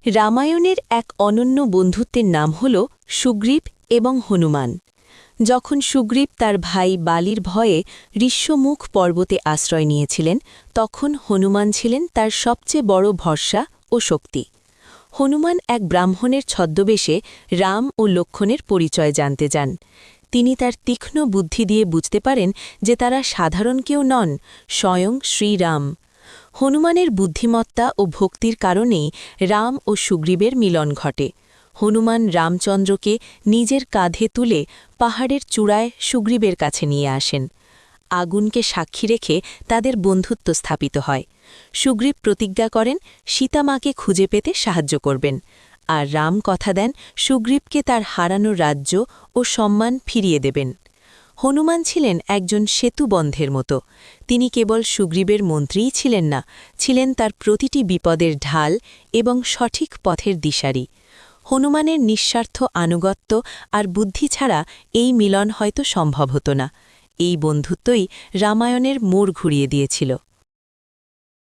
রামায়ণের এক অনন্য বন্ধুত্বের নাম হল সুগ্রীব এবং হনুমান। যখন সুগ্রীব তার ভাই বালির ভয়ে ঋষ্যমুখ পর্বতে আশ্রয় নিয়েছিলেন, তখন হনুমান ছিলেন তার সবচেয়ে বড় ভরসা ও শক্তি। হনুমান এক ব্রাহ্মণের ছদ্মবেশে রাম ও লক্ষ্মণের পরিচয় জানতে যান। তিনি তার তীক্ষ্ণ বুদ্ধি দিয়ে বুঝতে পারেন যে তারা সাধারণ কেউ নন, স্বয়ং শ্রীরাম। হনুমানের বুদ্ধিমত্তা ও ভক্তির কারণেই রাম ও সুগ্রীবের মিলন ঘটে। হনুমান রামচন্দ্রকে নিজের কাঁধে তুলে পাহাড়ের চূড়ায় সুগ্রীবের কাছে নিয়ে আসেন। আগুনকে সাক্ষী রেখে তাদের বন্ধুত্ব স্থাপিত হয়। সুগ্রীব প্রতিজ্ঞা করেন সীতামাকে খুঁজে পেতে সাহায্য করবেন, আর রাম কথা দেন সুগ্রীবকে তার হারানো রাজ্য ও সম্মান ফিরিয়ে দেবেন। হনুমান ছিলেন একজন সেতুবন্ধের মতো। তিনি কেবল সুগ্রীবের মন্ত্রীই ছিলেন না, ছিলেন তার প্রতিটি বিপদের ঢাল এবং সঠিক পথের দিশারি। হনুমানের নিঃস্বার্থ আনুগত্য আর বুদ্ধি ছাড়া এই মিলন হয়তো সম্ভব হতো না। এই বন্ধুত্বই রামায়ণের মোড় ঘুরিয়ে দিয়েছিল।